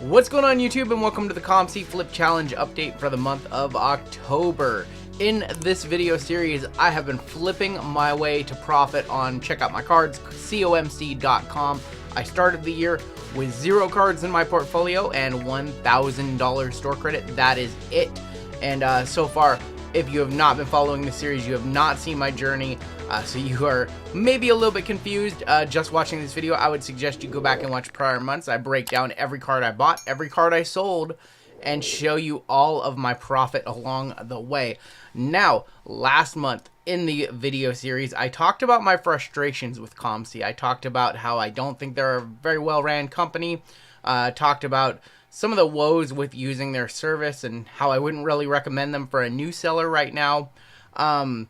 What's going on YouTube, and welcome to the COMC Flip Challenge update for the month of October. In this video series, I have been flipping my way to profit on check out my cards, COMC.com. I started the year with 0 cards in my portfolio and $1,000 store credit. That is it. And so far, if you have not been following the series, you have not seen my journey, so you are maybe a little bit confused just watching this video. I would suggest you go back and watch prior months. I break down every card I bought, every card I sold, and show you all of my profit along the way. Now, last month in the video series, I talked about my frustrations with COMC. I talked about how I don't think they're a very well-ran company. Talked about some of the woes with using their service and how I wouldn't really recommend them for a new seller right now. And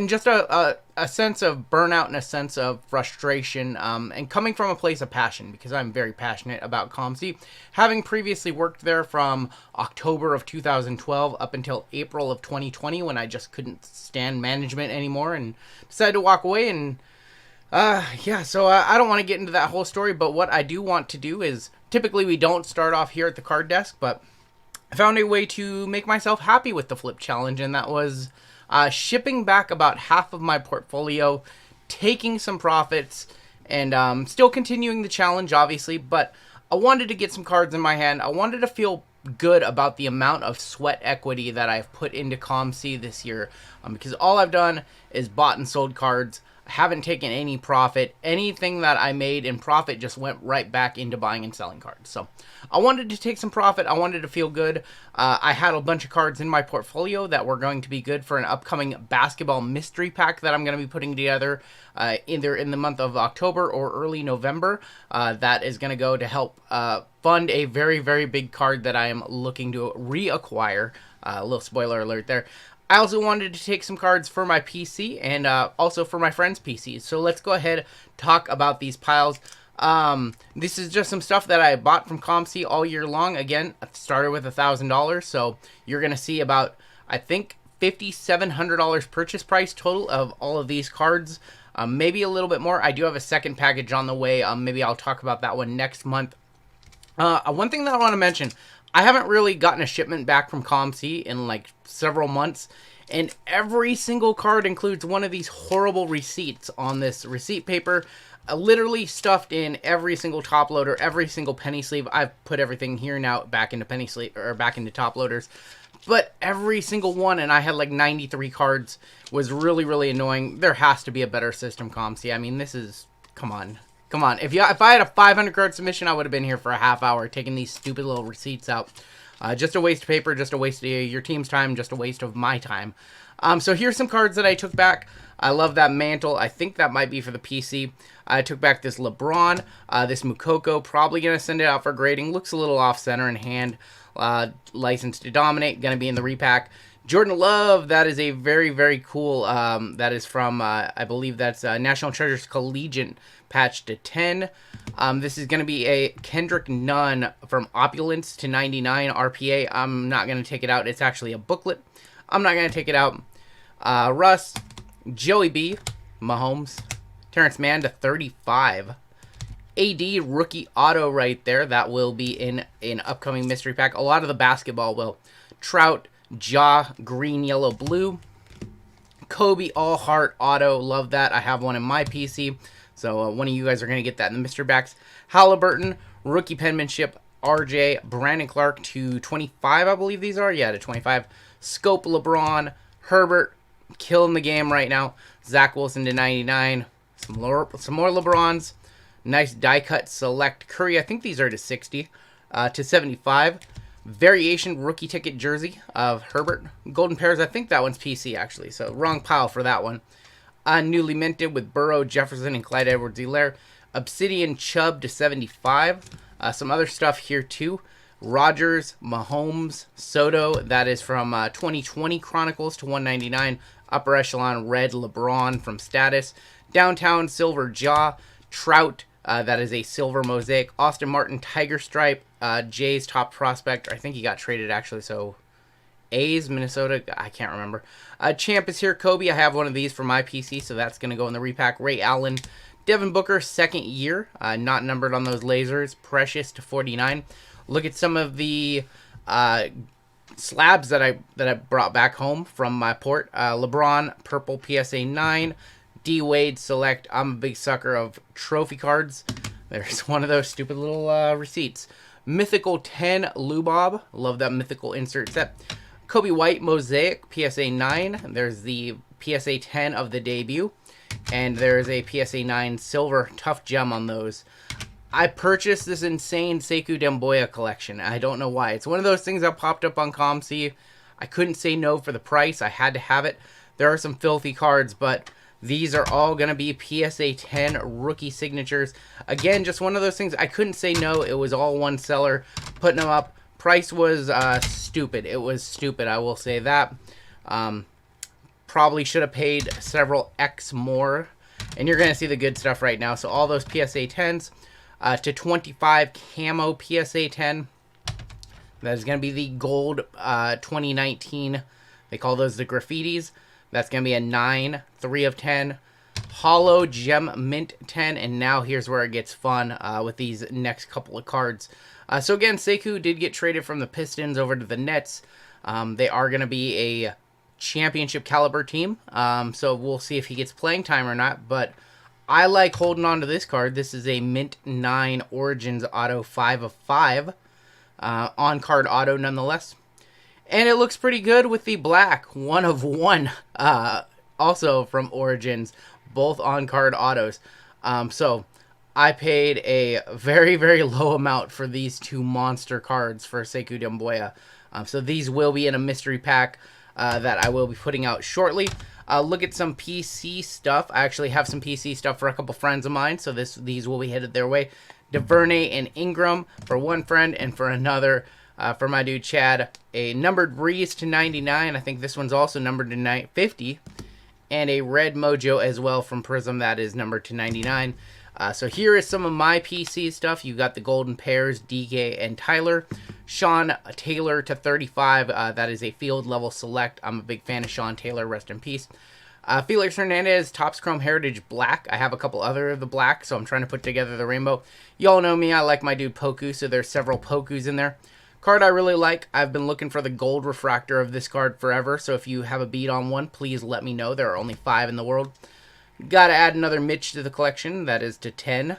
just a sense of burnout and a sense of frustration, and coming from a place of passion, because I'm very passionate about COMC, having previously worked there from October of 2012 up until April of 2020, when I just couldn't stand management anymore and decided to walk away. And yeah, so I don't want to get into that whole story, but what I do want to do is, typically we don't start off here at the card desk, but I found a way to make myself happy with the flip challenge, and that was shipping back about half of my portfolio, taking some profits, and still continuing the challenge, obviously, but I wanted to get some cards in my hand. I wanted to feel good about the amount of sweat equity that I've put into COMC this year, because all I've done is bought and sold cards. I haven't taken any profit. Anything that I made in profit just went right back into buying and selling cards. So I wanted to take some profit. I wanted to feel good. I had a bunch of cards in my portfolio that were going to be good for an upcoming basketball mystery pack that I'm going to be putting together either in the month of October or early November. That is going to go to help fund a very, very big card that I am looking to reacquire. A little spoiler alert there. I also wanted to take some cards for my PC and also for my friends' PCs. So let's go ahead and talk about these piles. This is just some stuff that I bought from COMC all year long. Again, I started with $1,000, so you're going to see about, I think, $5,700 purchase price total of all of these cards. Maybe a little bit more. I do have a second package on the way. Maybe I'll talk about that one next month. One thing that I want to mention, I haven't really gotten a shipment back from COMC in like several months, and every single card includes one of these horrible receipts on this receipt paper, literally stuffed in every single top loader, every single penny sleeve. I've put everything here now back into penny sleeve, or back into top loaders, but every single one, and I had like 93 cards, was really, really annoying. There has to be a better system, COMC. I mean, this is, come on. Come on, if I had a 500 card submission, I would have been here for a half hour taking these stupid little receipts out. Just a waste of paper, just a waste of your team's time, just a waste of my time. So here's some cards that I took back. I love that mantle. I think that might be for the PC. I took back this LeBron, this Mukoko, probably going to send it out for grading. Looks a little off-center in hand. Licensed to Dominate, going to be in the repack. Jordan Love, that is a very, very cool, that is from, I believe that's National Treasures Collegiate patch to 10. This is going to be a Kendrick Nunn from Opulence to 99 RPA. I'm not going to take it out. It's actually a booklet. I'm not going to take it out. Russ, Joey B, Mahomes, Terrence Mann to 35. AD rookie auto right there. That will be in an upcoming mystery pack. A lot of the basketball will. Trout, Ja, green, yellow, blue. Kobe, all heart auto. Love that. I have one in my PC. So one of you guys are going to get that in the mystery packs. Halliburton, rookie penmanship. RJ, Brandon Clark to 25, I believe these are. Yeah, to 25. Scope, LeBron. Herbert, killing the game right now. Zach Wilson to 99. Some more LeBrons. Nice die cut select Curry. I think these are to 60. To 75. Variation rookie ticket jersey of Herbert. Golden Pairs, I think that one's PC actually, so wrong pile for that one. Newly minted with Burrow, Jefferson, and Clyde Edwards-Helaire. Obsidian Chubb to 75. Some other stuff here too. Rodgers, Mahomes, Soto, that is from 2020 Chronicles to 199. Upper Echelon Red LeBron from Status. Downtown Silver Ja. Trout, that is a silver mosaic. Austin Martin Tiger Stripe. Jay's top prospect. I think he got traded actually, so A's, Minnesota, I can't remember. Champ is here. Kobe, I have one of these for my PC, so that's going to go in the repack. Ray Allen, Devin Booker, second year, not numbered on those lasers. Precious to 49. Look at some of the slabs that I brought back home from my port. LeBron purple PSA 9, D Wade select. I'm a big sucker of trophy cards. There's one of those stupid little receipts. Mythical 10 Lubob. Love that mythical insert set. Kobe White Mosaic PSA 9. There's the PSA 10 of the debut. And there's a PSA 9 silver tough gem on those. I purchased this insane Sekou Demboya collection. I don't know why. It's one of those things that popped up on COMC. I couldn't say no for the price. I had to have it. There are some filthy cards, but these are all going to be PSA 10 rookie signatures. Again, just one of those things. I couldn't say no. It was all one seller putting them up. Price was stupid. It was stupid, I will say that. Probably should have paid several X more. And you're going to see the good stuff right now. So all those PSA 10s. To 25 camo PSA 10. That is going to be the gold 2019. They call those the graffitis. That's going to be a 9, 3 of 10. Hollow gem mint 10. And now here's where it gets fun with these next couple of cards. So again, Sekou did get traded from the Pistons over to the Nets. They are going to be a championship caliber team. So we'll see if he gets playing time or not. But I like holding on to this card. This is a Mint 9 Origins Auto 5 of 5. On-card auto nonetheless. And it looks pretty good with the black 1 of 1. Also from Origins. Both on-card autos. So I paid a very, very low amount for these two monster cards for Sekou Demboya. So these will be in a mystery pack that I will be putting out shortly. Look at some PC stuff. I actually have some PC stuff for a couple friends of mine, so these will be headed their way. DuVernay and Ingram for one friend, and for another, for my dude Chad, a numbered Breeze to 99. I think this one's also numbered to 50. And a red Mojo as well from Prism that is numbered to 99. So here is some of my PC stuff. You got the Golden Pairs, DK and Tyler. Sean Taylor to 35. That is a field level select. I'm a big fan of Sean Taylor. Rest in peace. Felix Hernandez, Topps Chrome Heritage Black. I have a couple other of the black, so I'm trying to put together the rainbow. Y'all know me. I like my dude Poku, so there's several Pokus in there. Card I really like. I've been looking for the gold refractor of this card forever, so if you have a beat on one, please let me know. There are only 5 in the world. Got to add another Mitch to the collection. That is to 10.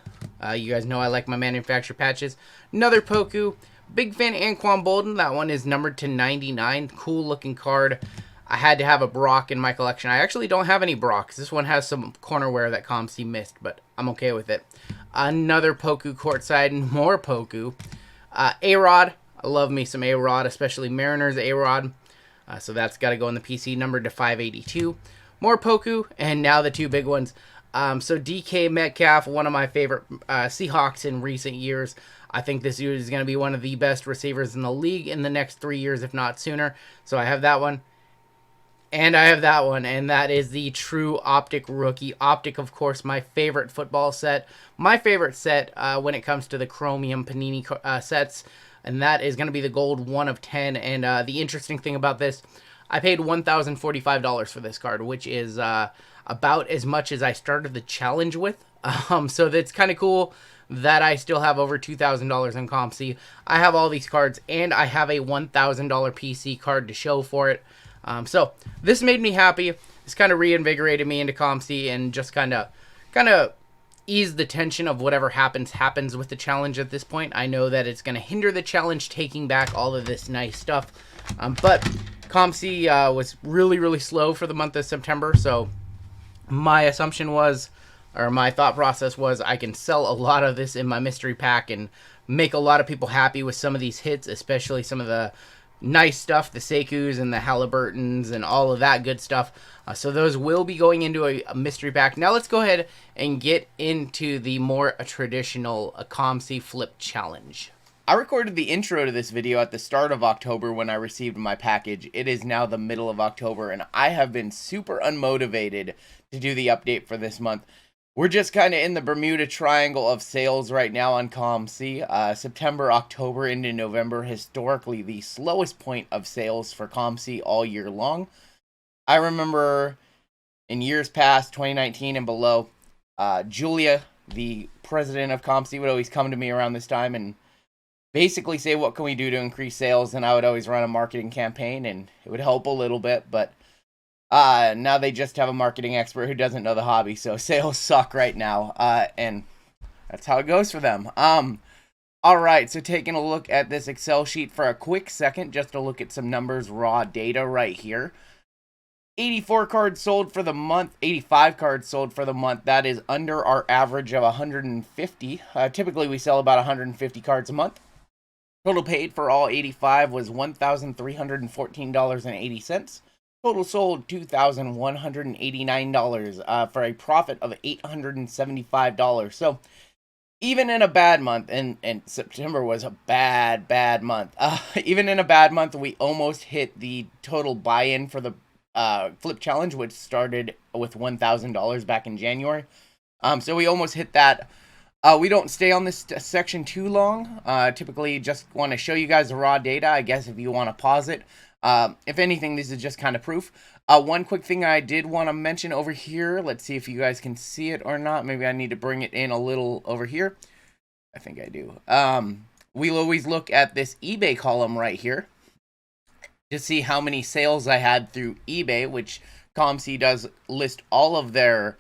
You guys know I like my manufacturer patches. Another Poku. Big fan of Anquan Bolden. That one is numbered to 99. Cool looking card. I had to have a Brock in my collection. I actually don't have any Brocks. This one has some corner wear that COMC missed, but I'm okay with it. Another Poku courtside. More Poku. A-Rod. I love me some A-Rod, especially Mariners A-Rod. So that's got to go in the PC, numbered to 582. More Poku, and now the two big ones. So DK Metcalf, one of my favorite Seahawks in recent years. I think this dude is going to be one of the best receivers in the league in the next 3 years, if not sooner. So I have that one. And I have that one, and that is the True Optic Rookie. Optic, of course, my favorite football set. My favorite set when it comes to the Chromium Panini sets. And that is going to be the gold 1 of 10. And the interesting thing about this, I paid $1,045 for this card, which is about as much as I started the challenge with. So that's kind of cool that I still have over $2,000 in COMC. I have all these cards, and I have a $1,000 PC card to show for it. So this made me happy. This kind of reinvigorated me into COMC and just kind of ease the tension of whatever happens with the challenge at this point. I know that it's going to hinder the challenge taking back all of this nice stuff. But COMC was really, really slow for the month of September, so my assumption was, or my thought process was, I can sell a lot of this in my mystery pack and make a lot of people happy with some of these hits, especially some of the nice stuff, the Sekous and the Halliburtons and all of that good stuff. So those will be going into a mystery pack. Now let's go ahead and get into the more traditional COMC flip challenge. I recorded the intro to this video at the start of October when I received my package. It is now the middle of October, and I have been super unmotivated to do the update for this month. We're just kind of in the Bermuda Triangle of sales right now on COMC. September, October, into November, historically the slowest point of sales for COMC all year long. I remember in years past, 2019 and below, Julia, the president of COMC, would always come to me around this time and basically say, what can we do to increase sales? And I would always run a marketing campaign, and it would help a little bit, but now they just have a marketing expert who doesn't know the hobby, so sales suck right now, and that's how it goes for them. All right, so taking a look at this Excel sheet for a quick second, just to look at some numbers, raw data right here. 84 cards sold for the month, 85 cards sold for the month. That is under our average of 150. Typically, we sell about 150 cards a month. Total paid for all 85 was $1,314.80. Total sold $2,189 for a profit of $875. So even in a bad month, and September was a bad month. Even in a bad month, we almost hit the total buy-in for the Flip Challenge, which started with $1,000 back in January. So we almost hit that. We don't stay on this section too long. Typically, just want to show you guys the raw data. I guess if you want to pause it. If anything, this is just kind of proof. One quick thing I did want to mention over here. Let's see if you guys can see it or not. Maybe I need to bring it in a little over here. I think I do. We'll always look at this eBay column right here to see how many sales I had through eBay, which COMC does list all of their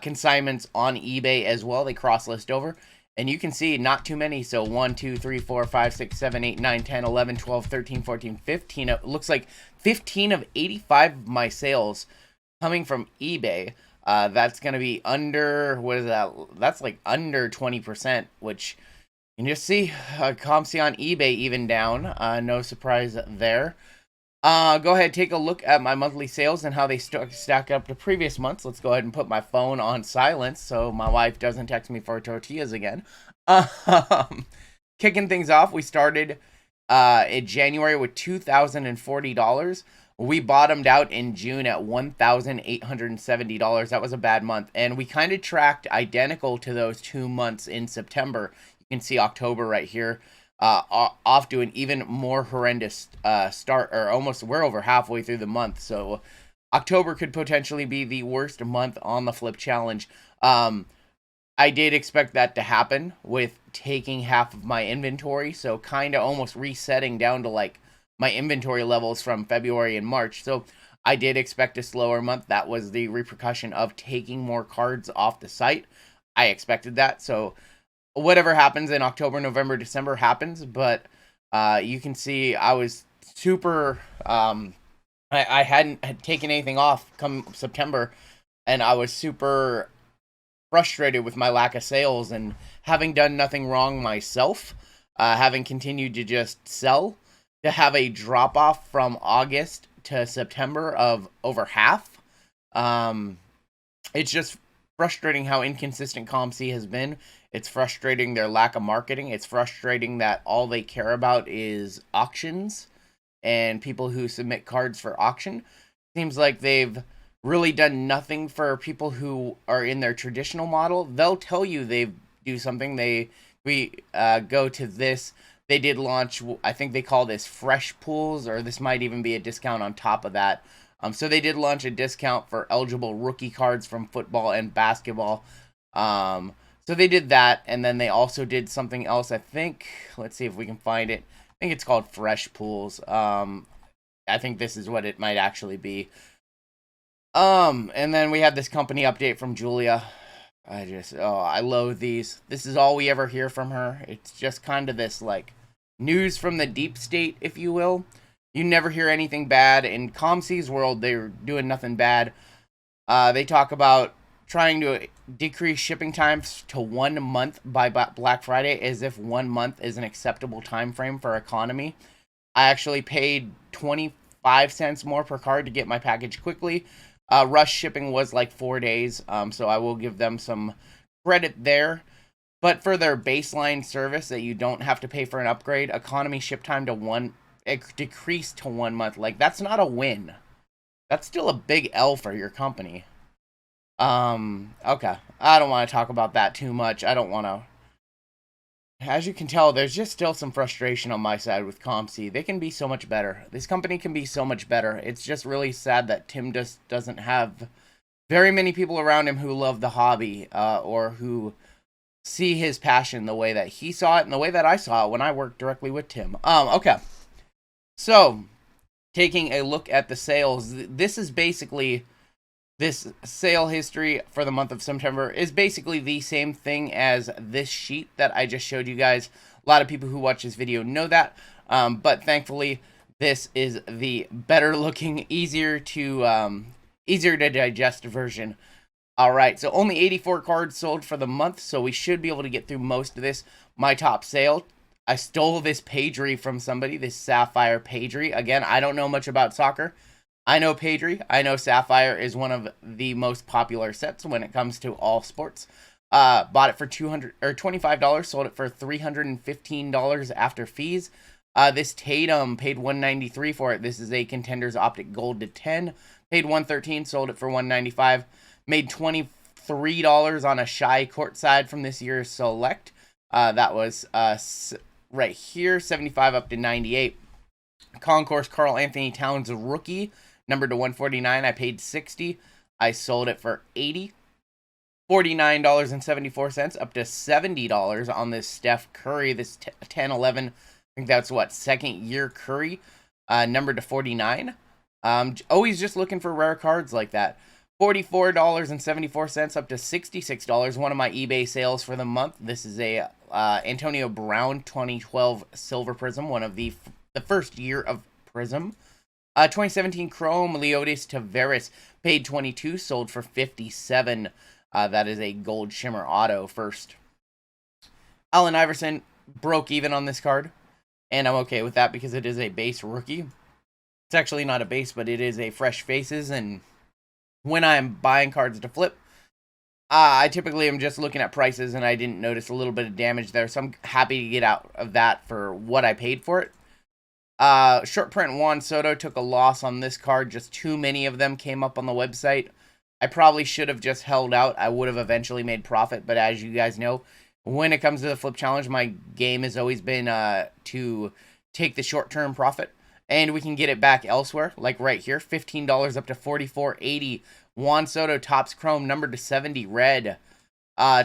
consignments on eBay as well. They cross-list over. And you can see not too many. So 1, 2, 3, 4, 5, 6, 7, 8, 9, 10, 11, 12, 13, 14, 15. It looks like 15 of 85 of my sales coming from eBay. That's going to be under, what is that? That's like under 20%, which you can just see COMC on eBay even down. No surprise there. Go ahead, take a look at my monthly sales and how they stack up to previous months. Let's go ahead and put my phone on silence so my wife doesn't text me for tortillas again. Kicking things off, we started in January with $2,040. We bottomed out in June at $1,870. That was a bad month. And we kind of tracked identical to those 2 months in September. You can see October right here. Off to an even more horrendous start, or almost, we're over halfway through the month, so October could potentially be the worst month on the Flip Challenge. I did expect that to happen with taking half of my inventory, so kind of almost resetting down to like my inventory levels from February and March, so I did expect a slower month. That was the repercussion of taking more cards off the site. I expected that, so whatever happens in October, November, December happens, but you can see I was super, I hadn't taken anything off come September, and I was super frustrated with my lack of sales, and having done nothing wrong myself, having continued to just sell, to have a drop-off from August to September of over half, it's just frustrating how inconsistent COMC has been. It's frustrating their lack of marketing. It's frustrating that all they care about is auctions and people who submit cards for auction. Seems like they've really done nothing for people who are in their traditional model. They'll tell you they do something. We go to this. They did launch, I think they call this Fresh Pools, or this might even be a discount on top of that. So they did launch a discount for eligible rookie cards from football and basketball. So they did that, and then they also did something else, I think. Let's see if we can find it. I think it's called Fresh Pools. I think this is what it might actually be. And then we have this company update from Julia. I loathe these. This is all we ever hear from her. It's just kind of this, like, news from the deep state, if you will. You never hear anything bad. In COMC's world, they're doing nothing bad. They talk about trying to decrease shipping times to 1 month by Black Friday, as if 1 month is an acceptable time frame for economy. I actually paid 25 cents more per card to get my package quickly. Rush shipping was like 4 days, so I will give them some credit there. But for their baseline service that you don't have to pay for an upgrade, economy ship time to it decreased to 1 month. Like, that's not a win. That's still a big L for your company. Okay. I don't want to talk about that too much. I don't want to. As you can tell, there's just still some frustration on my side with COMC. They can be so much better. This company can be so much better. It's just really sad that Tim just doesn't have very many people around him who love the hobby, or who see his passion the way that he saw it and the way that I saw it when I worked directly with Tim. Okay. So, taking a look at the sales, this is basically, this sale history for the month of September is basically the same thing as this sheet that I just showed you guys. A lot of people who watch this video know that, but thankfully this is the better looking, easier to digest version. All right, so only 84 cards sold for the month, so we should be able to get through most of this. My top sale, I stole this Pagery from somebody, this Sapphire Pagery. Again, I don't know much about soccer. I know Pagery. I know Sapphire is one of the most popular sets when it comes to all sports. Bought it for $25, sold it for $315 after fees. This Tatum paid $193 for it. This is a Contenders Optic Gold to 10. Paid $113, sold it for $195. Made $23 on a Shy courtside from this year's Select. That was right here, 75 up to 98. Concourse Karl Anthony Towns rookie, numbered to 149. I paid $60. I sold it for $80. $49.74 up to $70 on this Steph Curry, this 10-11. I think that's what, second year Curry, numbered to 49. Always just looking for rare cards like that. $44.74 up to $66. One of my eBay sales for the month. This is a Antonio Brown 2012 Silver Prism, one of the first year of Prism. 2017 Chrome Leotis Taveras, paid $22, sold for $57. That is a gold shimmer auto first. Allen Iverson broke even on this card, and I'm okay with that because it is a base rookie. It's actually not a base, but it is a fresh faces, and when I'm buying cards to flip, I typically am just looking at prices, and I didn't notice a little bit of damage there, so I'm happy to get out of that for what I paid for it. Short print Juan Soto took a loss on this card. Just too many of them came up on the website. I probably should have just held out. I would have eventually made profit, but as you guys know, when it comes to the flip challenge, my game has always been to take the short-term profit, and we can get it back elsewhere, like right here, $15 up to $44.80. Juan Soto Topps Chrome, numbered to 70, red.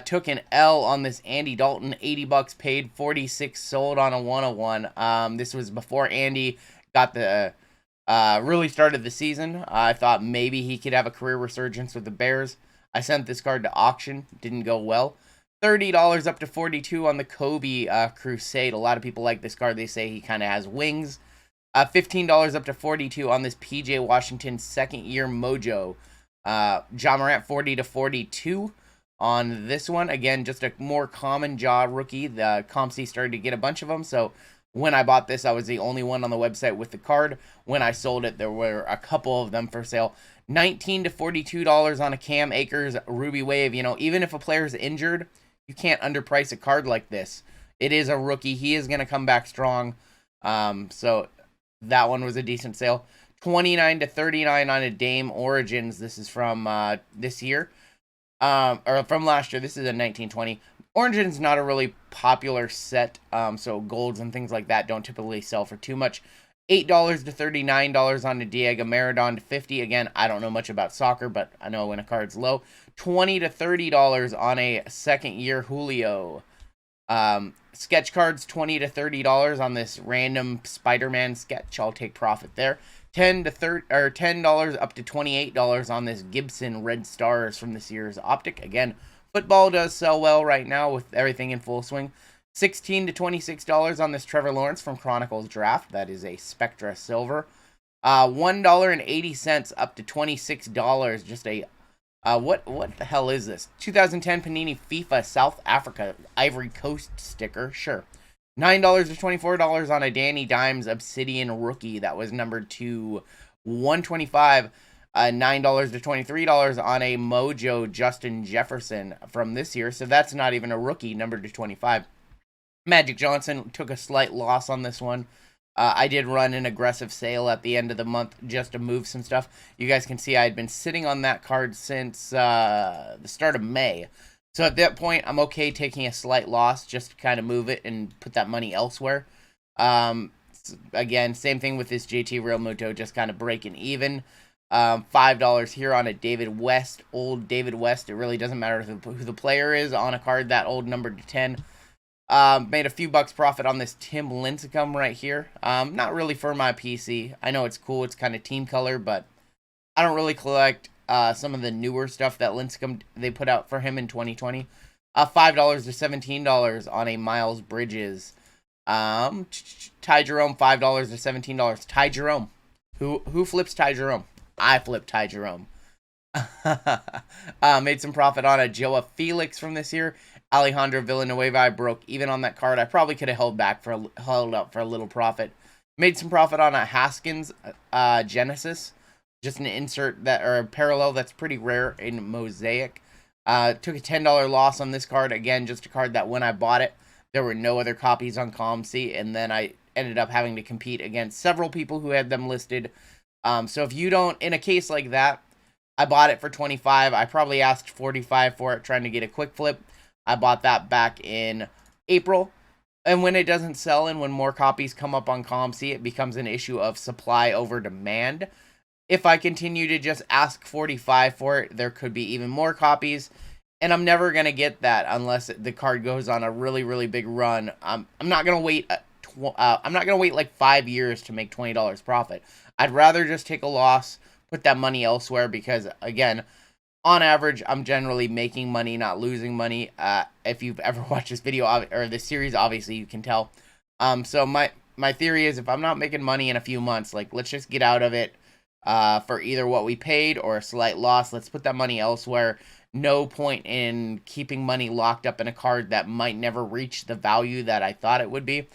Took an L on this Andy Dalton, $80 paid, 46 sold on a 101. This was before Andy got the really started the season. I thought maybe he could have a career resurgence with the Bears. I sent this card to auction, didn't go well. $30 up to 42 on the Kobe Crusade. A lot of people like this card. They say he kind of has wings. $15 up to 42 on this PJ Washington second year Mojo. Ja Morant 40 to 42 on this one. Again, just a more common Ja rookie. The COMC started to get a bunch of them, so when I bought this, I was the only one on the website with the card. When I sold it, there were a couple of them for sale. $19 to $42 on a Cam Akers Ruby Wave. You know, even if a player's injured, you can't underprice a card like this. It is a rookie. He is going to come back strong. So that one was a decent sale. $29 to $39 on a Dame Origins. This is from this year. Or from last year. This is a 1920. Origins not a really popular set, so golds and things like that don't typically sell for too much. $8 to $39 on the Diego Maradona to 50. Again, I don't know much about soccer, but I know when a card's low. $20 to $30 on a second year Julio. Sketch cards, $20 to $30 on this random Spider-Man sketch. I'll take profit there. $10 up to $28 on this Gibson Red Stars from this year's Optic. Again, football does sell well right now with everything in full swing. $16 to $26 on this Trevor Lawrence from Chronicles Draft. That is a Spectra Silver. $1.80 up to $26. Just a what the hell is this? 2010 Panini FIFA South Africa Ivory Coast sticker. Sure. $9 to $24 on a Danny Dimes Obsidian rookie that was numbered to 125. $9 to $23 on a Mojo Justin Jefferson from this year. So that's not even a rookie, numbered to 25. Magic Johnson took a slight loss on this one. I did run an aggressive sale at the end of the month just to move some stuff. You guys can see I had been sitting on that card since the start of May. So at that point, I'm okay taking a slight loss just to kind of move it and put that money elsewhere. Again, same thing with this JT Real Muto, just kind of breaking even. $5 here on a David West, old David West. It really doesn't matter who the player is on a card that old, numbered to 10. Made a few bucks profit on this Tim Lincecum right here. Not really for my PC. I know it's cool. It's kind of team color, but I don't really collect some of the newer stuff that Lincecum they put out for him in 2020. $5 to $17 on a Miles Bridges. Ty Jerome, $5 to $17. Ty Jerome. Who flips Ty Jerome? I flip Ty Jerome. Made some profit on a Joa Felix from this year. Alejandro Villanueva, I broke even on that card. I probably could have held up for a little profit. Made some profit on a Haskins Genesis. Just an insert or a parallel that's pretty rare in Mosaic. Took a $10 loss on this card. Again, just a card that when I bought it, there were no other copies on COMC, and then I ended up having to compete against several people who had them listed. So if you don't, in a case like that, I bought it for 25. I probably asked 45 for it, trying to get a quick flip. I bought that back in April. And when it doesn't sell and when more copies come up on COMC, it becomes an issue of supply over demand. If I continue to just ask 45 for it, there could be even more copies. And I'm never going to get that unless the card goes on a really, really big run. I'm not going to wait. I'm not going to wait like 5 years to make $20 profit. I'd rather just take a loss, put that money elsewhere, because again, on average, I'm generally making money, not losing money. If you've ever watched this video or this series, obviously you can tell. So my theory is, if I'm not making money in a few months, like, let's just get out of it for either what we paid or a slight loss. Let's put that money elsewhere. No point in keeping money locked up in a card that might never reach the value that I thought it would be.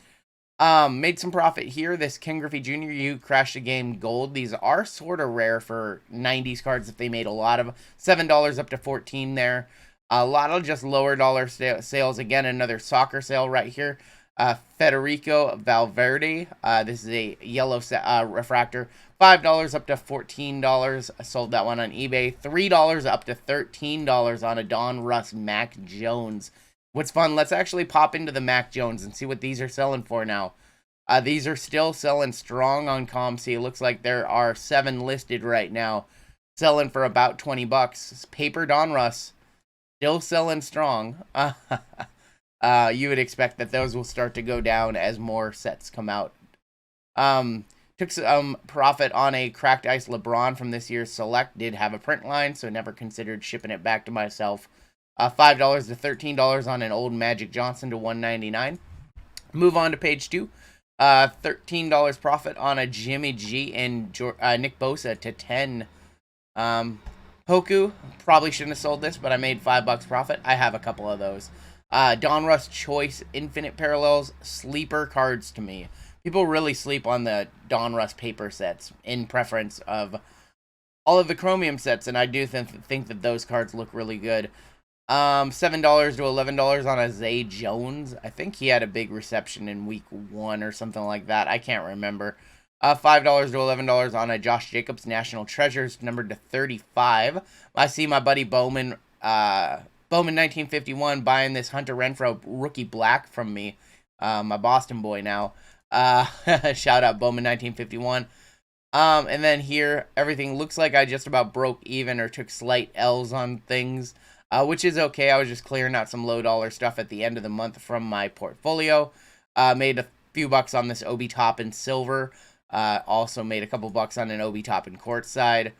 Made some profit here. This Ken Griffey Jr. You crashed a game gold. These are sort of rare for 90s cards if they made a lot of. $7 up to $14 there. A lot of just lower dollar sales. Again, another soccer sale right here. Federico Valverde. This is a yellow refractor. $5 up to $14. I sold that one on eBay. $3 up to $13 on a Don Russ Mac Jones. What's fun, let's actually pop into the Mac Jones and see what these are selling for now. These are still selling strong on COMC. It looks like there are 7 listed right now, selling for about $20. Paper Don Russ, still selling strong. You would expect that those will start to go down as more sets come out. Took some profit on a Cracked Ice LeBron from this year's Select. Did have a print line, so never considered shipping it back to myself. $5 to $13 on an old Magic Johnson to $1.99. Move on to page 2. $13 profit on a Jimmy G and Nick Bosa to $10. Hoku, probably shouldn't have sold this, but I made $5 profit. I have a couple of those. Don Russ Choice Infinite Parallels, sleeper cards to me. People really sleep on the Don Russ paper sets in preference of all of the Chromium sets, and I do think that those cards look really good. $7 to $11 on a Zay Jones. I think he had a big reception in week 1 or something like that. I can't remember. $5 to $11 on a Josh Jacobs National Treasures, numbered to 35. I see my buddy Bowman 1951 buying this Hunter Renfroe rookie black from me. My Boston boy now. Shout out Bowman 1951. And then here, everything looks like I just about broke even or took slight L's on things. Which is okay. I was just clearing out some low dollar stuff at the end of the month from my portfolio. Made a few bucks on this Obi Top in silver. Also made a couple bucks on an Obi Top in courtside.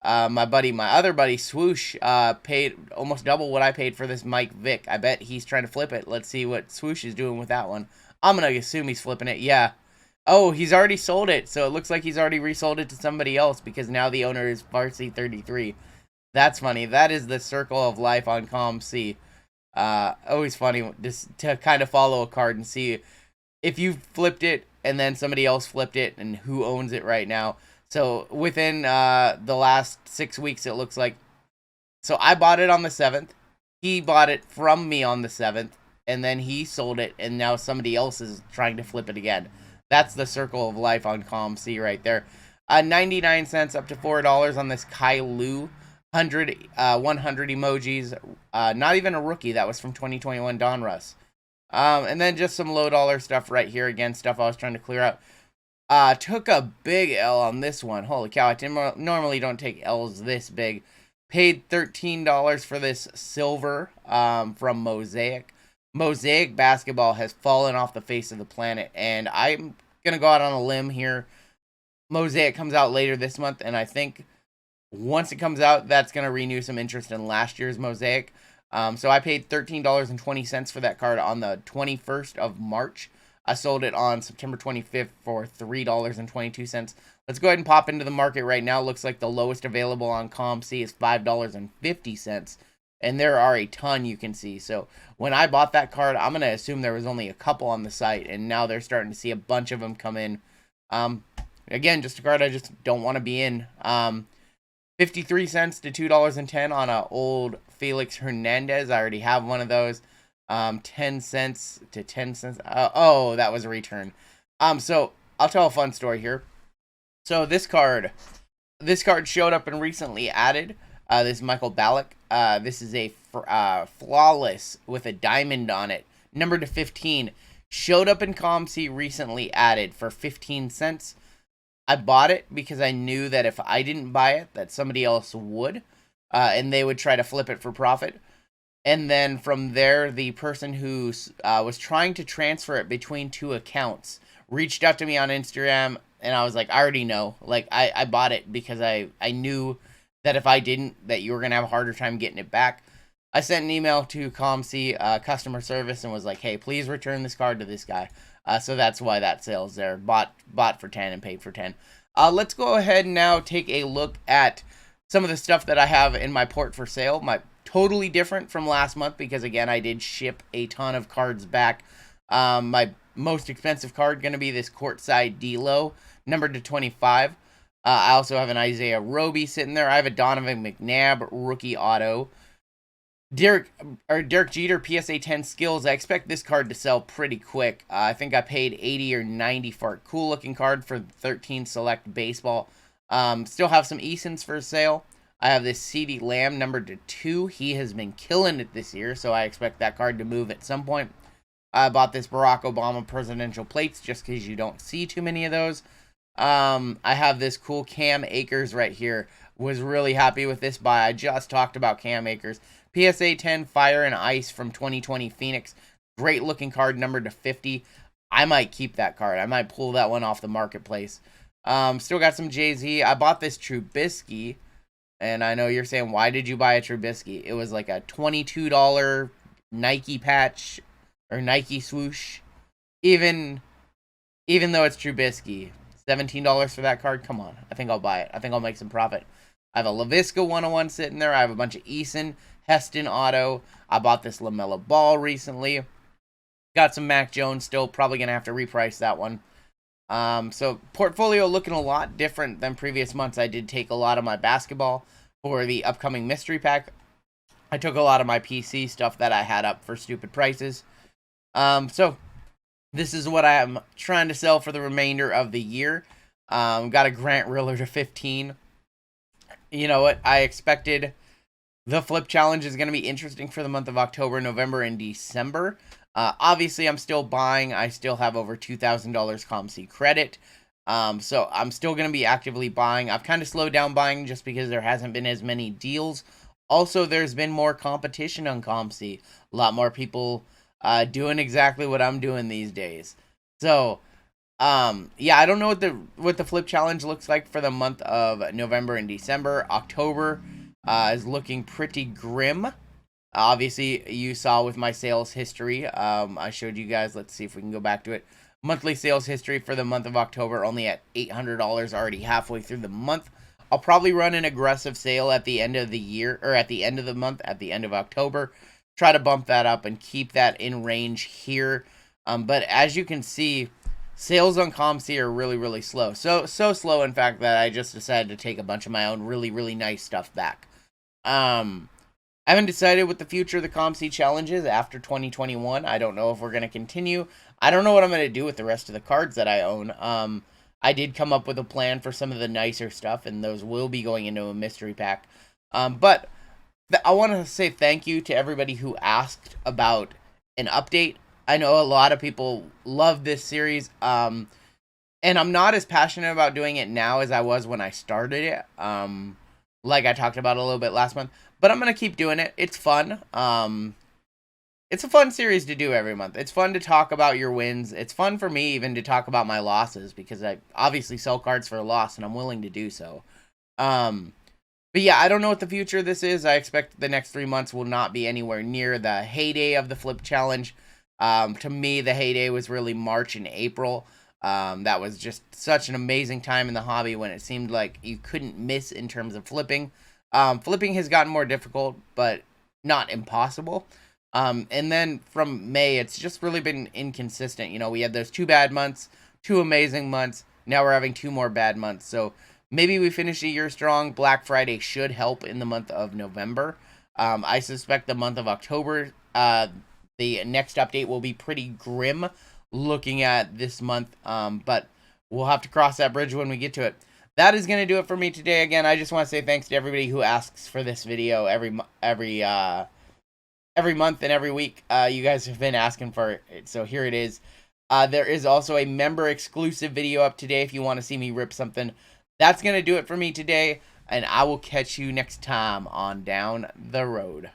My other buddy Swoosh, paid almost double what I paid for this Mike Vick. I bet he's trying to flip it. Let's see what Swoosh is doing with that one. I'm gonna assume he's flipping it. Yeah. Oh, he's already sold it. So it looks like he's already resold it to somebody else because now the owner is Farsi33. That's funny. That is the circle of life on COMC. Always funny just to kind of follow a card and see if you flipped it and then somebody else flipped it and who owns it right now. So within the last 6 weeks, it looks like. So I bought it on the 7th. He bought it from me on the 7th. And then he sold it. And now somebody else is trying to flip it again. That's the circle of life on COMC right there. 99 cents up to $4 on this Kai Lu. 100 emojis, not even a rookie. That was from 2021 Don Russ. And then just some low dollar stuff right here. Again, stuff I was trying to clear out. Took a big L on this one. Holy cow, normally don't take L's this big. Paid $13 for this silver from Mosaic. Mosaic basketball has fallen off the face of the planet, and I'm going to go out on a limb here. Mosaic comes out later this month, and I think once it comes out, that's going to renew some interest in last year's Mosaic. So I paid $13.20 for that card on the 21st of March. I sold it on September 25th for $3.22. Let's go ahead and pop into the market right now. Looks like the lowest available on COMC is $5.50. And there are a ton you can see. So when I bought that card, I'm going to assume there was only a couple on the site. And now they're starting to see a bunch of them come in. Again, just a card I just don't want to be in. 53 cents to $2.10 on an old Felix Hernandez. I already have one of those. 10 cents to 10 cents. Oh, that was a return. So I'll tell a fun story here. So this card showed up and recently added. This is Michael Ballack. This is a flawless with a diamond on it. Numbered to 15. Showed up in COMC recently added for 15 cents. I bought it because I knew that if I didn't buy it, that somebody else would. And they would try to flip it for profit. And then from there, the person who was trying to transfer it between two accounts reached out to me on Instagram. And I was like, I already know. Like, I bought it because I knew that if I didn't, that you were going to have a harder time getting it back. I sent an email to COMC customer service and was like, hey, please return this card to this guy. So that's why that sale's there. Bought for 10 and paid for 10. Let's go ahead and now take a look at some of the stuff that I have in my port for sale. Totally different from last month because, again, I did ship a ton of cards back. My most expensive card going to be this Courtside D-Lo, numbered to 25. I also have an Isaiah Roby sitting there. I have a Donovan McNabb rookie auto. Derek Jeter PSA 10 skills. I expect this card to sell pretty quick. I think I paid 80 or 90 for a cool looking card for 13 select baseball. Still have some Easons for sale. I have this CeeDee Lamb numbered to 2. He has been killing it this year, so I expect that card to move at some point. I bought this Barack Obama presidential plates just because you don't see too many of those. I have this cool Cam Akers right here. Was really happy with this buy. I just talked about Cam Akers. PSA 10 Fire and Ice from 2020 Phoenix. Great looking card, numbered to 50. I might keep that card. I might pull that one off the marketplace. Still got some Jay-Z. I bought this Trubisky. And I know you're saying, why did you buy a Trubisky? It was like a $22 Nike patch or Nike swoosh. Even though it's Trubisky, $17 for that card? Come on. I think I'll buy it. I think I'll make some profit. I have a LaVisca 101 sitting there. I have a bunch of Eason, Heston auto. I bought this LaMelo Ball recently. Got some Mac Jones still. Probably going to have to reprice that one. So portfolio looking a lot different than previous months. I did take a lot of my basketball for the upcoming mystery pack. I took a lot of my PC stuff that I had up for stupid prices. So this is what I am trying to sell for the remainder of the year. Got a Grant Riller to 15. You know what? I expected the flip challenge is going to be interesting for the month of October, November, and December. Obviously, I'm still buying. I still have over $2,000 COMC credit. So I'm still going to be actively buying. I've kind of slowed down buying just because there hasn't been as many deals. Also, there's been more competition on COMC. A lot more people doing exactly what I'm doing these days. So, yeah, I don't know what the flip challenge looks like for the month of November and December. October is looking pretty grim. Obviously, you saw with my sales history, I showed you guys, let's see if we can go back to it. Monthly sales history for the month of October, only at $800, already halfway through the month. I'll probably run an aggressive sale at the end of the year, or at the end of the month, at the end of October. Try to bump that up and keep that in range here. But as you can see, sales on COMC are really, really slow. So slow, in fact, that I just decided to take a bunch of my own really, really nice stuff back. I haven't decided what the future of the COMC challenge is after 2021. I don't know if we're going to continue. I don't know what I'm going to do with the rest of the cards that I own. I did come up with a plan for some of the nicer stuff, and those will be going into a mystery pack. But I want to say thank you to everybody who asked about an update. I know a lot of people love this series. And And I'm not as passionate about doing it now as I was when I started it. Like I talked about a little bit last month, but I'm gonna keep doing it. It's fun. It's a fun series to do every month. It's fun to talk about your wins. It's fun for me even to talk about my losses because I obviously sell cards for a loss and I'm willing to do so. But yeah, I don't know what the future of this is. I expect the next 3 months will not be anywhere near the heyday of the Flip Challenge. To me, the heyday was really March and April. That was just such an amazing time in the hobby when it seemed like you couldn't miss in terms of flipping. Flipping has gotten more difficult, but not impossible. And then from May, it's just really been inconsistent. You know, we had those 2 bad months, 2 amazing months. Now we're having 2 more bad months. So maybe we finish the year strong. Black Friday should help in the month of November. I suspect the month of October, the next update will be pretty grim looking at this month. But we'll have to cross that bridge when we get to it. That is going to do it for me today. Again, I just want to say thanks to everybody who asks for this video every month and every week. You guys have been asking for it, so here it is. There is also a member exclusive video up today if you want to see me rip something. That's going to do it for me today, and I will catch you next time on Down the Road.